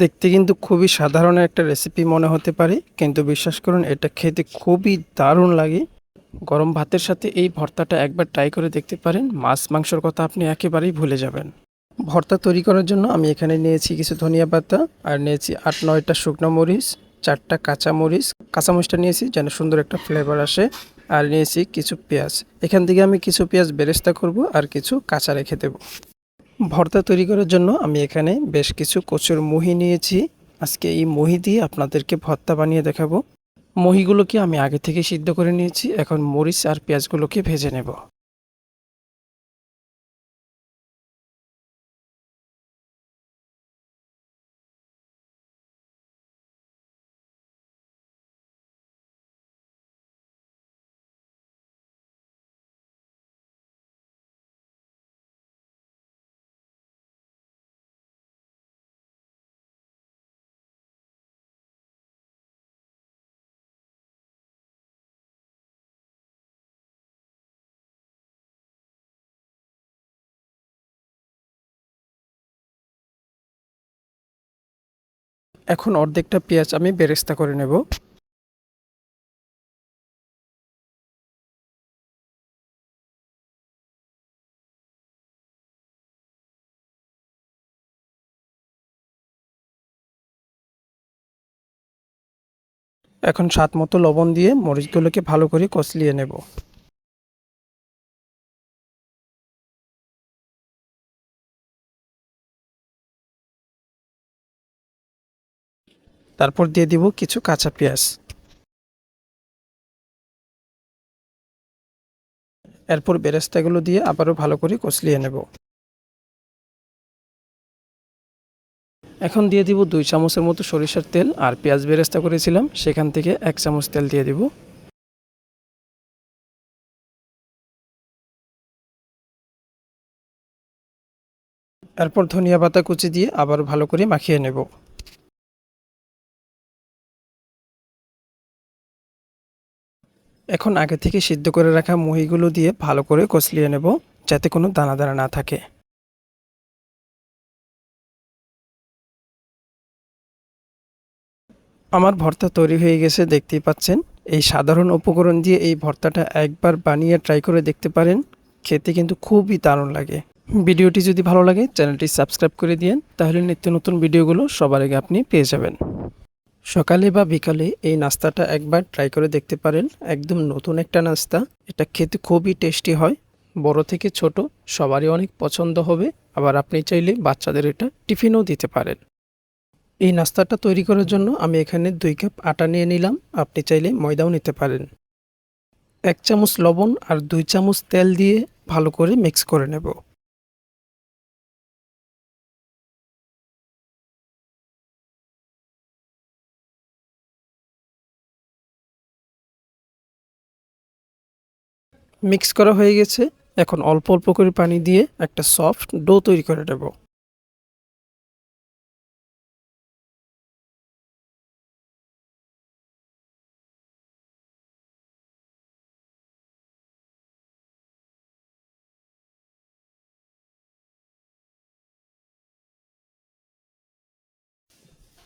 দেখতে কিন্তু খুবই সাধারণ একটা রেসিপি মনে হতে পারে, কিন্তু বিশ্বাস করুন এটা খেতে খুবই দারুণ লাগে। গরম ভাতের সাথে এই ভর্তাটা একবার ট্রাই করে দেখতে পারেন, মাছ মাংসর কথা আপনি একেবারেই ভুলে যাবেন। ভর্তা তৈরি করার জন্য আমি এখানে নিয়েছি কিছু ধনিয়া পাতা, আর নিয়েছি ৮-৯টা শুকনো মরিচ, 4টা কাঁচা মরিচ। কাঁচা মরিচটা নিয়েছি যেন সুন্দর একটা ফ্লেভার আসে। আর নিয়েছি কিছু পেঁয়াজ। এখান থেকে আমি কিছু পেঁয়াজ বেরেস্তা করব আর কিছু কাঁচা রেখে দেব। ভর্তা তৈরি করার জন্য আমি এখানে বেশ কিছু কচুর মুহি নিয়েছি। আজকে এই মুহি দিয়ে আপনাদেরকে ভর্তা বানিয়ে দেখাবো। মুহিগুলোকে আমি আগে থেকে সিদ্ধ করে নিয়েছি, এখন মরিচ আর পেঁয়াজগুলোকে ভেজে নেব। এখন অর্ধেকটা পেঁয়াজ আমি বেরেস্তা করে নেব। এখন স্বাদ মতো লবণ দিয়ে মরিচগুলোকে ভালো করে কষলিয়ে নেব। তারপর দিয়ে দিব কিছু কাঁচা পেঁয়াজ। এরপর বেরেস্তাগুলো দিয়ে আবারও ভালো করে কষলিয়ে নেব। এখন দিয়ে দিব 2 চামচের মতো সরিষার তেল, আর পেঁয়াজ বেরেস্তা করেছিলাম সেখান থেকে 1 চামচ তেল দিয়ে দিব। এরপর ধনিয়া পাতা কুচি দিয়ে আবার ভালো করে মাখিয়ে নেব। এখন আগে থেকে সিদ্ধ করে রাখা মুহিগুলো দিয়ে ভালো করে কষলিয়ে নেব, যাতে কোনো দানা দানা না থাকে। আমার ভর্তা তৈরি হয়ে গেছে, দেখতেই পাচ্ছেন। এই সাধারণ উপকরণ দিয়ে এই ভর্তাটা একবার বানিয়ে ট্রাই করে দেখতে পারেন, খেতে কিন্তু খুবই দারুণ লাগে। ভিডিওটি যদি ভালো লাগে চ্যানেলটি সাবস্ক্রাইব করে দিন, তাহলে নিত্য নতুন ভিডিওগুলো সবার আগে আপনি পেয়ে যাবেন। সকালে বা বিকালে এই নাস্তাটা একবার ট্রাই করে দেখতে পারেন, একদম নতুন একটা নাস্তা। এটা খেতে খুবই টেস্টি হয়, বড় থেকে ছোট সবারই অনেক পছন্দ হবে। আবার আপনি চাইলে বাচ্চাদের এটা টিফিনও দিতে পারেন। এই নাস্তাটা তৈরি করার জন্য আমি এখানে 2 কাপ আটা নিয়ে নিলাম, আপনি চাইলে ময়দাও নিতে পারেন। 1 চামচ লবণ আর 2 চামচ তেল দিয়ে ভালো করে মিক্স করে নেব। মিক্স করা হয়ে গেছে, এখন অল্প অল্প করে পানি দিয়ে একটা সফট ডো তৈরি করে নেব।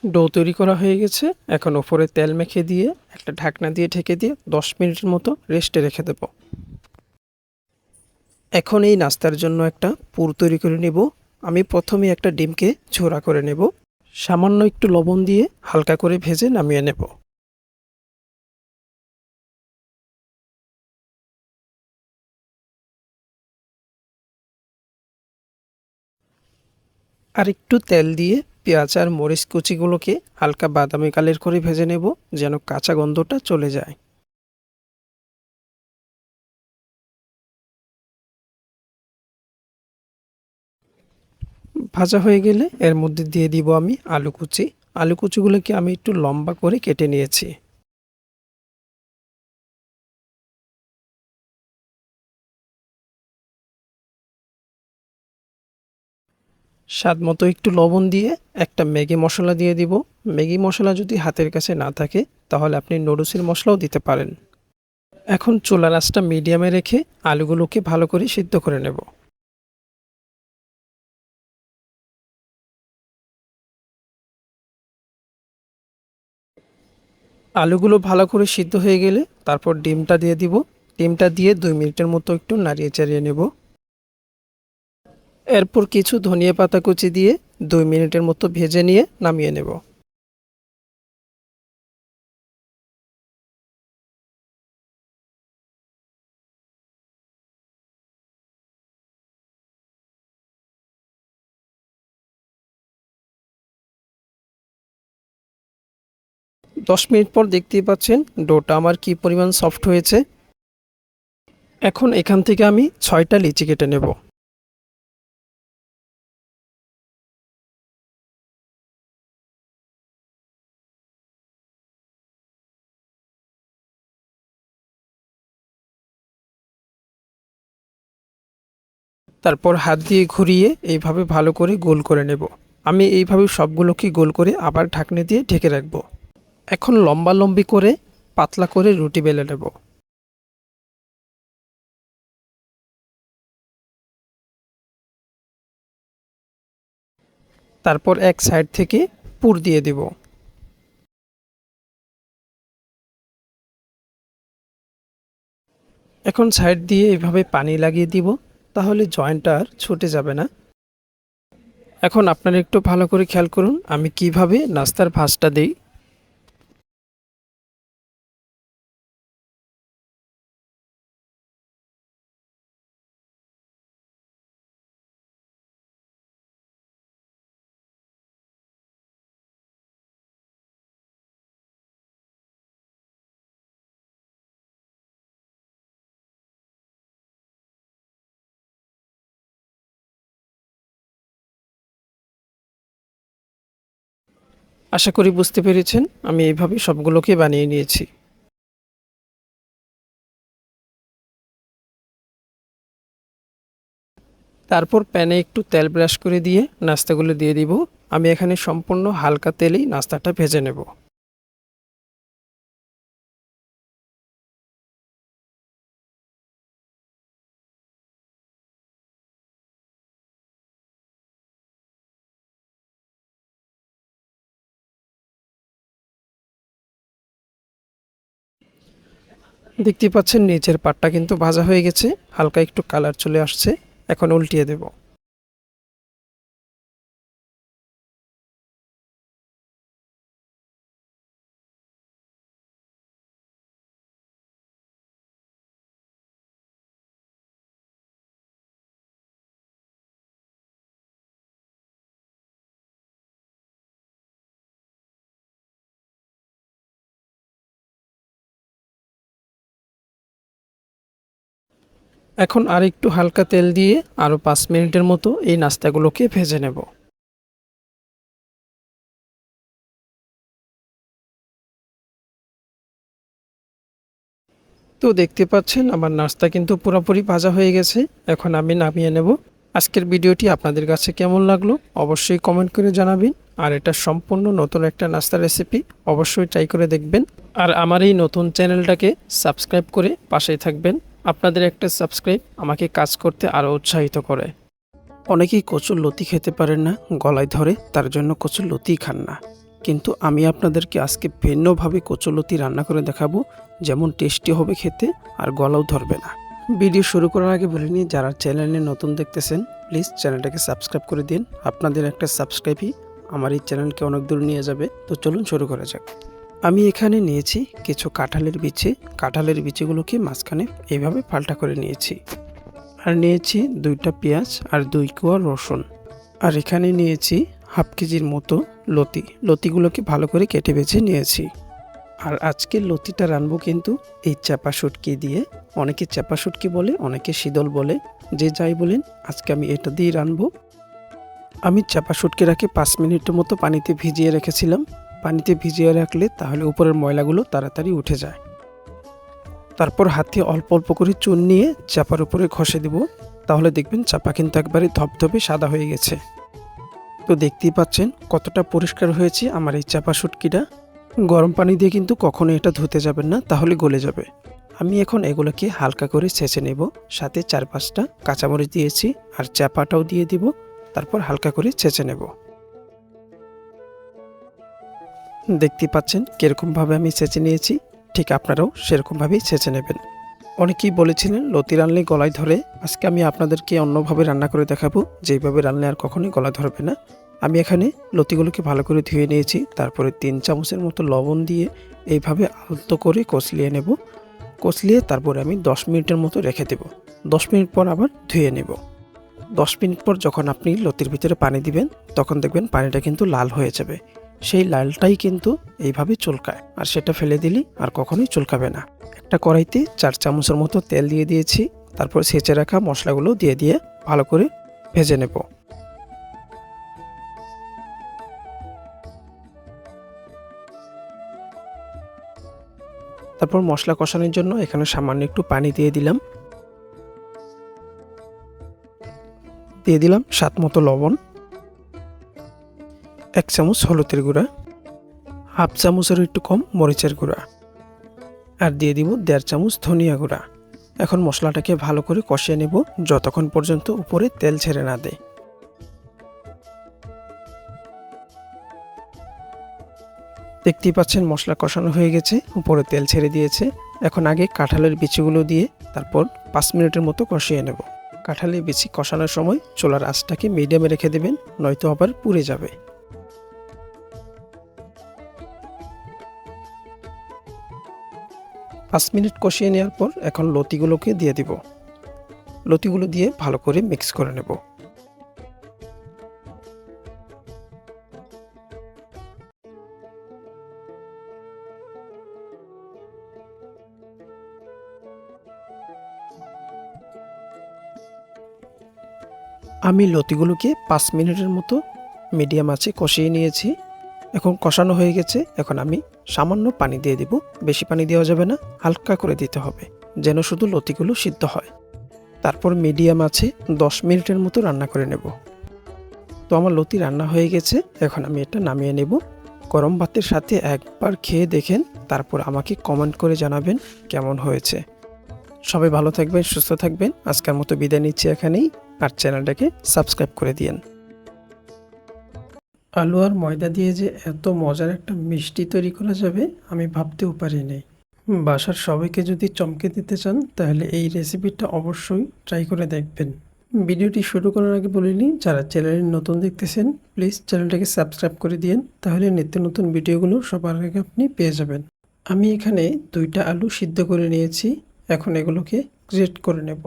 ডো তৈরি করা হয়ে গেছে, এখন ওপরে তেল মেখে দিয়ে একটা ঢাকনা দিয়ে ঢেকে দিয়ে 10 মিনিটের মতো রেস্টে রেখে দেব। এখন এই নাস্তার জন্য একটা পুর তৈরি করে নেব। আমি প্রথমে একটা ডিমকে ঝোড়া করে নেব, সামান্য একটু লবণ দিয়ে হালকা করে ভেজে নামিয়ে নেব। আর একটু তেল দিয়ে পেঁয়াজ আর মরিচ কুচিগুলোকে হালকা বাদামি কালার করে ভেজে নেব, যেন কাঁচা গন্ধটা চলে যায়। ভাজা হয়ে গেলে এর মধ্যে দিয়ে দিব আমি আলু কুচি। আলু কুচিগুলোকে আমি একটু লম্বা করে কেটে নিয়েছি। স্বাদ মতো একটু লবণ দিয়ে একটা ম্যাগি মশলা দিয়ে দিব। ম্যাগি মশলা যদি হাতের কাছে না থাকে তাহলে আপনি নুডলসের মশলাও দিতে পারেন। এখন চুলার আঁচটা মিডিয়ামে রেখে আলুগুলোকে ভালো করে সিদ্ধ করে নেব। আলুগুলো ভালো করে সিদ্ধ হয়ে গেলে তারপর ডিমটা দিয়ে দিব। ডিমটা দিয়ে 2 মিনিটের মতো একটু নাড়িয়ে চাড়িয়ে নেব। এরপর কিছু ধনিয়া পাতা কুচি দিয়ে 2 মিনিটের মতো ভেজে নিয়ে নামিয়ে নেব। দশ মিনিট পর দেখতেই পাচ্ছেন ডোটা আমার কি পরিমাণ সফট হয়েছে। এখন এখান থেকে আমি 6টা লিচি কেটে নেব। তারপর হাত দিয়ে ঘুরিয়ে এইভাবে ভালো করে গোল করে নেব। আমি এইভাবে সবগুলোকে গোল করে আবার ঢাকনি দিয়ে ঢেকে রাখব। এখন লম্বা লম্বি করে পাতলা করে রুটি বেলে নেব। তারপর এক সাইড থেকে পুর দিয়ে দেব। এখন সাইড দিয়ে এভাবে পানি লাগিয়ে দিব, তাহলে জয়েন্টটা আর ছুটে যাবে না। এখন আপনারা একটু ভালো করে খেয়াল করুন আমি কিভাবে নাস্তার ভাঁজটা দেই। আশা করি বুঝতে পেরেছেন আমি এইভাবে সবগুলোকে বানিয়ে নিয়েছি। তারপর প্যানে একটু তেল ব্রাশ করে দিয়ে নাস্তাগুলো দিয়ে দিব। আমি এখানে সম্পূর্ণ হালকা তেলেই নাস্তাটা ভেজে নেব। দেখতে পাচ্ছেন নিচের পাটটা কিন্তু ভাজা হয়ে গেছে, হালকা একটু কালার চলে আসছে। এখন উল্টিয়ে দেব। এখন আর একটু হালকা তেল দিয়ে আরও 5 মিনিটের মতো এই নাস্তাগুলোকে ভেজে নেব। তো দেখতে পাচ্ছেন আমার নাস্তা কিন্তু পুরোপুরি ভাজা হয়ে গেছে। এখন আমি নামিয়ে নেব। আজকের ভিডিওটি আপনাদের কাছে কেমন লাগলো অবশ্যই কমেন্ট করে জানাবেন। আর এটা সম্পূর্ণ নতুন একটা নাস্তা রেসিপি, অবশ্যই ট্রাই করে দেখবেন। আর আমার এই নতুন চ্যানেলটাকে সাবস্ক্রাইব করে পাশেই থাকবেন। আপনাদের একটা সাবস্ক্রাইব আমাকে কাজ করতে আরও উৎসাহিত করে। অনেকেই কচুর লতি খেতে পারেন না, গলায় ধরে, তার জন্য কচুর লতিই খান না। কিন্তু আমি আপনাদেরকে আজকে ভিন্নভাবে কচুলতি রান্না করে দেখাবো, যেমন টেস্টি হবে খেতে আর গলাও ধরবে না। ভিডিও শুরু করার আগে বলে নিই, যারা চ্যানেলে নতুন দেখতেছেন প্লিজ চ্যানেলটাকে সাবস্ক্রাইব করে দিন। আপনাদের একটা সাবস্ক্রাইবই আমার এই চ্যানেলকে অনেক দূর নিয়ে যাবে। তো চলুন শুরু করা যাক। আমি এখানে নিয়েছি কিছু কাঁঠালের বিচি। কাঁঠালের বিচিগুলোকে মাঝখানে এইভাবে পাল্টা করে নিয়েছি। আর নিয়েছি 2টা পেঁয়াজ আর 2 কোয়া রসুন। আর এখানে নিয়েছি হাফ কেজির মতো লতি। লতিগুলোকে ভালো করে কেটে বেছে নিয়েছি। আর আজকের লতিটা রানবো কিন্তু এই চাপা শুটকি দিয়ে। অনেকে চাপা শুটকি বলে, অনেকে শীতল বলে, যে যাই বলেন আজকে আমি এটা দিয়ে রানবো। আমি চাপা শুটকিটাকে 5 মিনিটের মতো পানিতে ভিজিয়ে রেখেছিলাম। পানিতে ভিজিয়ে রাখলে তাহলে উপরের ময়লাগুলো তাড়াতাড়ি উঠে যায়। তারপর হাতে অল্প অল্প করে চুন নিয়ে চাপার উপরে ঘষে দেব, তাহলে দেখবেন চাপা কিন্তু একবারে ধপধপে সাদা হয়ে গেছে। তো দেখতেই পাচ্ছেন কতটা পরিষ্কার হয়েছে আমার এই চাপা শুটকিটা। গরম পানি দিয়ে কিন্তু কখনো এটা ধুতে যাবেন না, তাহলে গলে যাবে। আমি এখন এগুলোকে হালকা করে ছেঁচে নেব। সাথে 4-5টা কাঁচামরিচ দিয়েছি আর চাপাটাও দিয়ে দিব। তারপর হালকা করে ছেঁচে নেব। দেখতেই পাচ্ছেন কীরকমভাবে আমি ছেঁচে নিয়েছি, ঠিক আপনারাও সেরকমভাবেই ছেঁচে নেবেন। অনেকেই বলেছিলেন লতি রানলে গলায় ধরে, আজকে আমি আপনাদেরকে অন্যভাবে রান্না করে দেখাবো, যেইভাবে রানলে আর কখনোই গলায় ধরবে না। আমি এখানে লতিগুলোকে ভালো করে ধুয়ে নিয়েছি, তারপরে 3 চামচের মতো লবণ দিয়ে এইভাবে আলতো করে কষলিয়ে নেব। কষলিয়ে তারপরে আমি 10 মিনিটের মতো রেখে দেব। 10 মিনিট পর আবার ধুয়ে নেব। 10 মিনিট পর যখন আপনি লতির ভিতরে পানি দিবেন, তখন দেখবেন পানিটা কিন্তু লাল হয়ে যাবে। সেই লালটাই কিন্তু এইভাবে চুলকায়, আর সেটা ফেলে দিলে আর কখনোই চুলকাবে না। একটা কড়াইতে 4 চামচের মতো তেল দিয়ে দিয়েছি, তারপর ছেঁচে রাখা মশলাগুলো দিয়ে ভালো করে ভেজে নেব। তারপর মশলা কষানোর জন্য এখানে সামান্য একটু পানি দিয়ে দিলাম। দিয়ে দিলাম স্বাদ মতো লবণ, 1 চামচ হলুদের গুঁড়া, হাফ চামচেরও একটু কম মরিচের গুঁড়া, আর দিয়ে দিব 1.5 চামচ ধনিয়া গুঁড়া। এখন মশলাটাকে ভালো করে কষিয়ে নেব যতক্ষণ পর্যন্ত উপরে তেল ছেড়ে না দেয়। দেখতেই পাচ্ছেন মশলা কষানো হয়ে গেছে, উপরে তেল ছেড়ে দিয়েছে। এখন আগে কাঁঠালের বিচিগুলো দিয়ে তারপর 5 মিনিটের মতো কষিয়ে নেব। কাঁঠালের বিচি কষানোর সময় চুলার আঁচটাকে মিডিয়ামে রেখে দেবেন, নয়তো আবার পুড়ে যাবে। 5 মিনিট কষিয়ে নেওয়ার পর এখন লতিগুলোকে দিয়ে দিব। লতিগুলো দিয়ে ভালো করে মিক্স করে নেব। আমি লতিগুলোকে 5 মিনিটের মতো মিডিয়াম আঁচে কষিয়ে নিয়েছি। এখন কষানো হয়ে গেছে, এখন আমি সামান্য পানি দিয়ে দিব। বেশি পানি দেওয়া যাবে না, হালকা করে দিতে হবে, যেন শুধু লতিগুলো সিদ্ধ হয়। তারপর মিডিয়াম আছে 10 মিনিটের মতো রান্না করে নেব। তো আমার লতি রান্না হয়ে গেছে, এখন আমি এটা নামিয়ে নেব। গরম ভাতের সাথে একবার খেয়ে দেখেন, তারপর আমাকে কমেন্ট করে জানাবেন কেমন হয়েছে। সবাই ভালো থাকবেন, সুস্থ থাকবেন। আজকের মতো বিদায় নিচ্ছি এখানেই, আর চ্যানেলটাকে সাবস্ক্রাইব করে দিয়েন। আলু আর ময়দা দিয়ে যে এত মজার একটা মিষ্টি তৈরি করা যাবে আমি ভাবতেও পারিনি। বাসার সবাইকে যদি চমকে দিতে চান তাহলে এই রেসিপিটা অবশ্যই ট্রাই করে দেখবেন। ভিডিওটি শুরু করার আগে বলে নিই, যারা চ্যানেলে নতুন দেখতেছেন প্লিজ চ্যানেলটাকে সাবস্ক্রাইব করে দিন, তাহলে নিত্য নতুন ভিডিওগুলো সবার আগে আপনি পেয়ে যাবেন। আমি এখানে 2টা আলু সিদ্ধ করে নিয়েছি, এখন এগুলোকে গ্রেট করে নেব।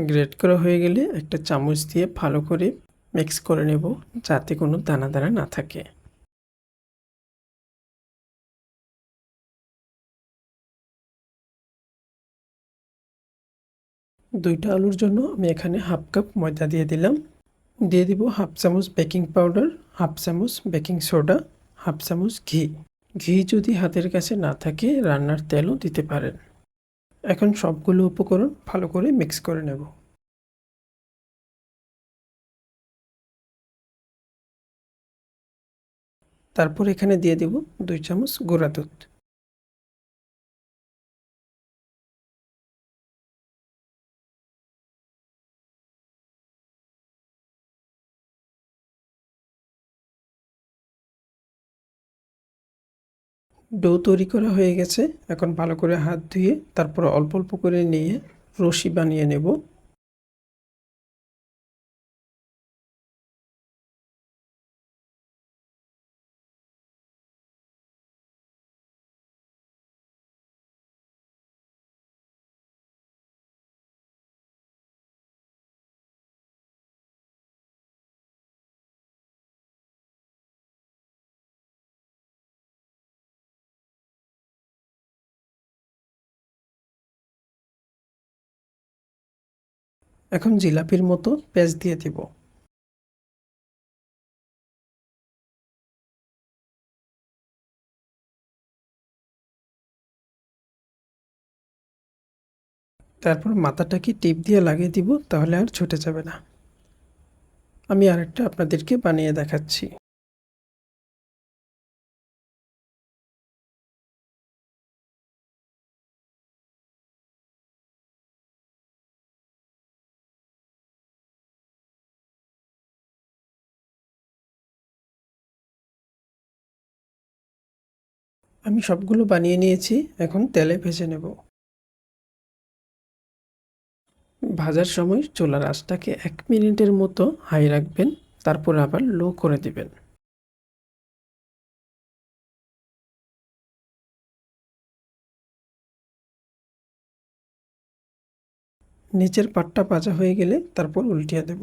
গ্রেট করা হয়ে গেলে একটা চামচ দিয়ে ভালো করে মিক্স করে নেব, যাতে কোনো দানা দানা না থাকে। দুইটা আলুর জন্য আমি এখানে হাফ কাপ ময়দা দিয়ে দিলাম। দিয়ে দিব হাফ চামচ বেকিং পাউডার, হাফ চামচ বেকিং সোডা, হাফ চামচ ঘি। ঘি যদি হাতের কাছে না থাকে রান্নার তেলও দিতে পারেন। এখন সবগুলো উপকরণ ভালো করে মিক্স করে নেব। তারপর এখানে দিয়ে দেব 2 চামচ গুঁড়া দুধ। ডো তৈরি করা হয়ে গেছে, এখন ভালো করে হাত ধুয়ে তারপর অল্প অল্প করে নিয়ে রশি বানিয়ে নেব। এখন জিলাপির মতো পেঁচ দিয়ে দিব। তারপর মাথাটাকে টিপ দিয়ে লাগিয়ে দিব, তাহলে আর ছুটে যাবে না। আমি আরেকটা আপনাদেরকে বানিয়ে দেখাচ্ছি। আমি সবগুলো বানিয়ে নিয়েছি, এখন তেলে ভেজে নেব। ভাজার সময় চুলার আঁচটাকে 1 মিনিটের মতো হাই রাখবেন, তারপর আবার লো করে দিবেন। নিচের পাটটা ভাজা হয়ে গেলে তারপর উল্টিয়ে দেব।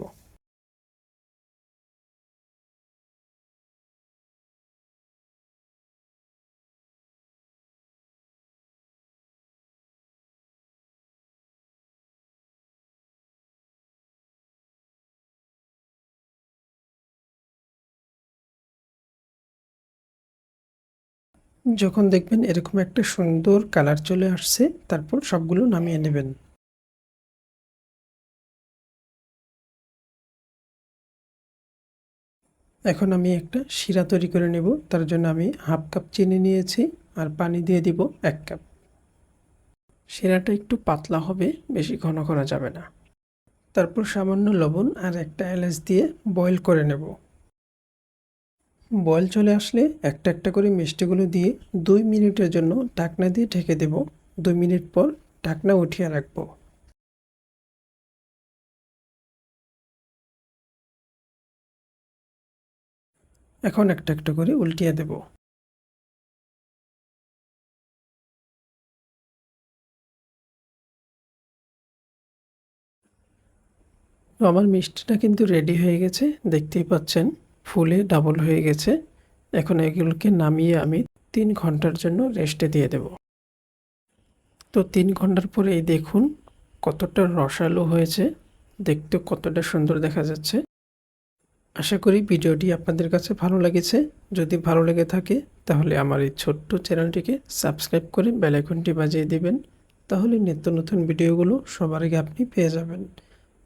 যখন দেখবেন এরকম একটা সুন্দর কালার চলে আসছে, তারপর সবগুলো নামিয়ে নেবেন। এখন আমি একটা শিরা তৈরি করে নেব। তার জন্য আমি 1/2 কাপ চিনি নিয়েছি আর পানি দিয়ে দিব 1 কাপ। শিরাটা একটু পাতলা হবে, বেশি ঘন করা যাবে না। তারপর সামান্য লবণ আর একটা এলাচ দিয়ে বয়েল করে নেব। বয়েল চলে আসলে একটা একটা করে মিষ্টিগুলো দিয়ে 2 মিনিটের জন্য ঢাকনা দিয়ে ঢেকে দেব। 2 মিনিট পর ঢাকনা উঠিয়ে রাখবো। এখন একটা একটা করে উল্টিয়ে দেব। তো আমার মিষ্টিটা কিন্তু রেডি হয়ে গেছে, দেখতেই পাচ্ছেন ফুলে ডাবল হয়ে গেছে। এখন এগুলোকে নামিয়ে আমি 3 ঘন্টার জন্য রেস্টে দিয়ে দেব। তো 3 ঘন্টার পরে এই দেখুন কতটা রসালো হয়েছে, দেখতে কতটা সুন্দর দেখা যাচ্ছে। আশা করি ভিডিওটি আপনাদের কাছে ভালো লেগেছে। যদি ভালো লেগে থাকে তাহলে আমার এই ছোট্ট চ্যানেলটিকে সাবস্ক্রাইব করে বেল আইকনটি বাজিয়ে দিবেন, তাহলে নিত্য নতুন ভিডিওগুলো সবার আগে আপনি পেয়ে যাবেন।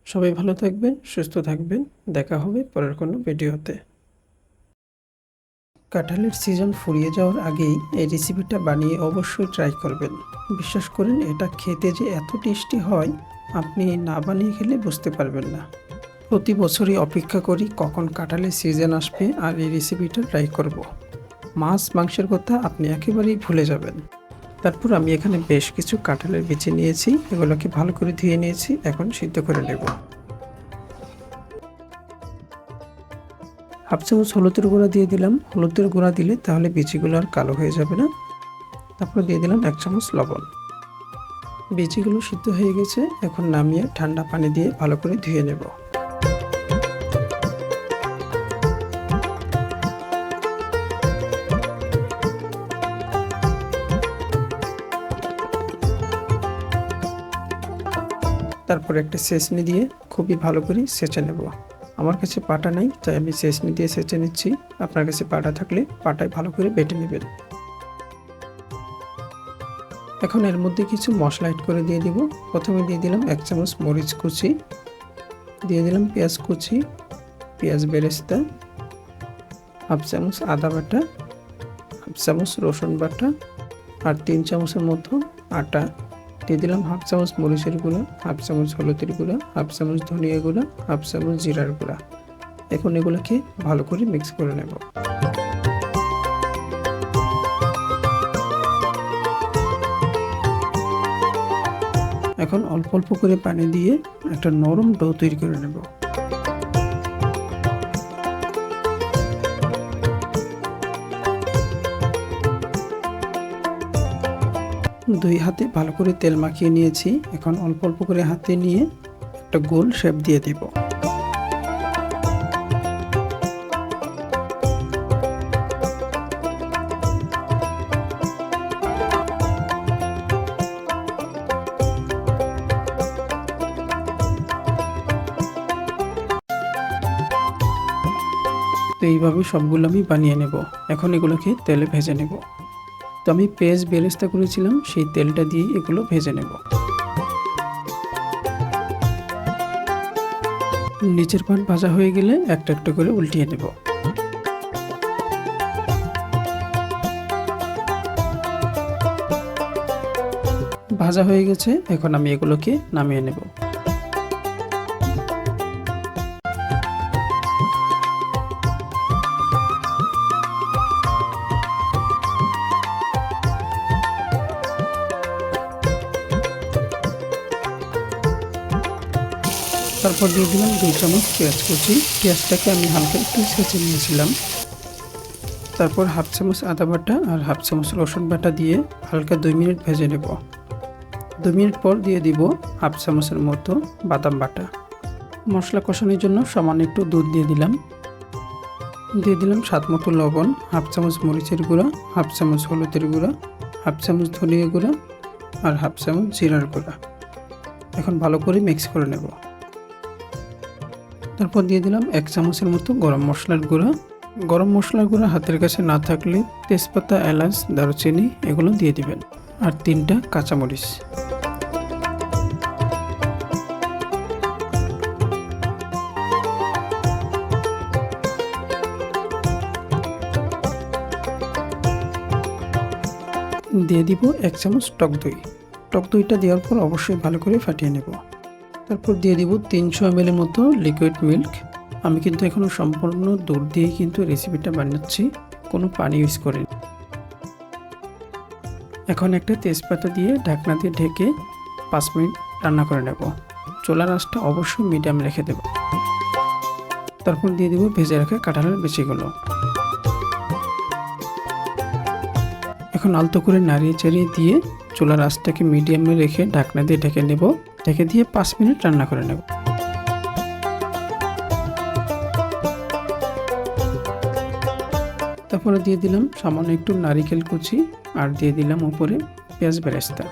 সবাই ভালো থাকবেন, সুস্থ থাকবেন, দেখা হবে পরের কোনো ভিডিওতে। কাঁঠালের সিজন ফুরিয়ে যাওয়ার আগেই এই রেসিপিটা বানিয়ে অবশ্যই ট্রাই করবেন। বিশ্বাস করেন এটা খেতে যে এত টেস্টি হয়, আপনি না বানিয়ে খেলে বুঝতে পারবেন না। প্রতি বছরই অপেক্ষা করি কখন কাঁঠালের সিজন আসবে আর এই রেসিপিটা ট্রাই করব। মাছ মাংসের কথা আপনি একেবারেই ভুলে যাবেন। তারপর আমি এখানে বেশ কিছু কাঁঠালের বিচি নিয়েছি, এগুলোকে ভালো করে ধুয়ে নিয়েছি, এখন সিদ্ধ করে নেব। 1/2 চামচ হলুদের গুঁড়া দিয়ে দিলাম। হলুদের গুঁড়া দিলে তাহলে বিচিগুলো আর কালো হয়ে যাবে না। তারপর দিয়ে দিলাম 1 চামচ লবণ। বিচিগুলো সিদ্ধ হয়ে গেছে, এখন নামিয়ে ঠান্ডা পানি দিয়ে ভালো করে ধুয়ে নেব। তারপর একটা ছেঁচনি দিয়ে খুবই ভালো করে ছেঁচে নেব। আমার কাছে পাটা নাই, তাই আমি ছেঁচনি দিয়ে ছেঁচে নিচ্ছি। আপনার কাছে পাটা থাকলে পাটায় ভালো করে বেটে নেবেন। এখন এর মধ্যে কিছু মশলা অ্যাড করে দিয়ে দিব। প্রথমে দিয়ে দিলাম 1 চামচ মরিচ কুচি, দিয়ে দিলাম পেঁয়াজ কুচি, পেঁয়াজ বেরেস্তা, 1/2 চামচ আদা বাটা, 1/2 চামচ রসুন বাটা আর 3 চামচের মতো আটা। দিয়ে দিলাম 1/2 চামচ মরিচের গুঁড়া, 1/2 চামচ হলুদের গুঁড়া, 1/2 চামচ ধনিয়া গুঁড়া, 1/2 চামচ জিরার গুঁড়া। এখন এগুলোকে ভালো করে মিক্স করে নেব। এখন অল্প অল্প করে পানি দিয়ে একটা নরম ডো তৈরি করে নেব। দুই হাতে ভালো করে তেল মাখিয়ে নিয়েছি, এখন অল্প অল্প করে হাতে নিয়ে একটা গোল শেপ দিয়ে দিব। তো এইভাবে সবগুলো আমি বানিয়ে নেব। এখন এগুলোকে তেলে ভেজে নেব। তো আমি পেঁয়াজ বেরেস্তা করেছিলাম, সেই তেলটা দিয়ে এগুলো ভেজে নেব। নিচের পাট ভাজা হয়ে গেলে একটা একটা করে উল্টিয়ে নেব। ভাজা হয়ে গেছে, এখন আমি এগুলোকে নামিয়ে নেব। তারপর দিয়ে দিলাম 2 চামচ পেঁয়াজ কুচি। পেঁয়াজটাকে আমি হালকা একটু ছেঁচে নিয়েছিলাম। তারপর হাফ চামচ আদা বাটা আর হাফ চামচ রসুন বাটা দিয়ে হালকা 2 মিনিট ভেজে নেব। 2 মিনিট পর দিয়ে দিব হাফ চামচের মতো বাদাম বাটা। মশলা কষানোর জন্য সামান্য একটু দুধ দিয়ে দিলাম। দিয়ে দিলাম স্বাদ মতো লবণ, হাফ চামচ মরিচের গুঁড়া, হাফ চামচ হলুদের গুঁড়া, হাফ চামচ ধনিয়া গুঁড়া আর হাফ চামচ জিরার গুঁড়া। এখন ভালো করে মিক্স করে নেব। তারপর দিয়ে দিলাম 1 চামচের মতো গরম মশলার গুঁড়া। গরম মশলার গুঁড়া হাতের কাছে না থাকলে তেজপাতা, এলাচ, দারুচিনি এগুলো দিয়ে দিবেন। আর 3টা কাঁচামরিচ। দিয়ে দিব 1 চামচ টক দই। টক দইটা দেওয়ার পর অবশ্যই ভালো করে ফাটিয়ে নেব। তারপর দিয়ে দিব 300 ml মতো লিকুইড মিল্ক। আমি কিন্তু এখনো সম্পূর্ণ দুধ দিয়ে কিন্তু রেসিপিটা বানাচ্ছি, কোনো পানি ইউজ করিনি। এখন একটা তেজপাতা দিয়ে ঢাকনা দিয়ে ঢেকে 5 মিনিট রান্না করে নেব। চুলার আঁচটা অবশ্যই মিডিয়াম রেখে দেব। তারপর দিয়ে দিব ভেজে রাখা কাঁঠালের বিচিগুলো। এখন আলতো করে নাড়িয়ে চাড়িয়ে দিয়ে চুলার আঁচটাকে মিডিয়ামে রেখে ঢাকনা দিয়ে ঢেকে নেব। ঢেকে দিয়ে 5 মিনিট রান্না করে নেব। তারপরে দিয়ে দিলাম সামান্য একটু নারিকেল কুচি আর দিয়ে দিলাম উপরে পেঁয়াজ বেরেস্তা।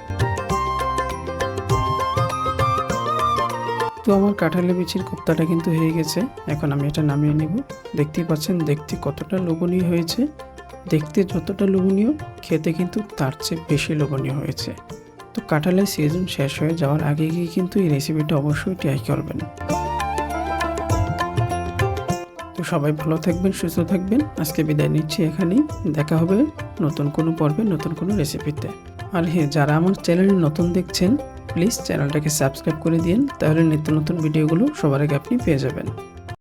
তো আমার কাঁঠালের বিচির কোপ্তাটা কিন্তু হয়ে গেছে। এখন আমি এটা নামিয়ে নেব। দেখতেই পাচ্ছেন দেখতে কতটা লোভনীয় হয়েছে। দেখতে যতটা লোভনীয়, খেতে কিন্তু তার চেয়ে বেশি লোভনীয় হয়েছে। তো কাঁঠালের সিজন শেষ হয়ে যাওয়ার আগে গিয়ে কিন্তু এই রেসিপিটা অবশ্যই ট্রাই করবেন। তো সবাই ভালো থাকবেন, সুস্থ থাকবেন। আজকে বিদায় নিচ্ছি এখানেই। দেখা হবে নতুন কোনো পর্বে, নতুন কোনো রেসিপিতে। আর হ্যাঁ, যারা আমার চ্যানেলে নতুন দেখছেন প্লিজ চ্যানেলটাকে সাবস্ক্রাইব করে দিন, তাহলে নিত্য নতুন ভিডিওগুলো সবার আগে আপনি পেয়ে যাবেন।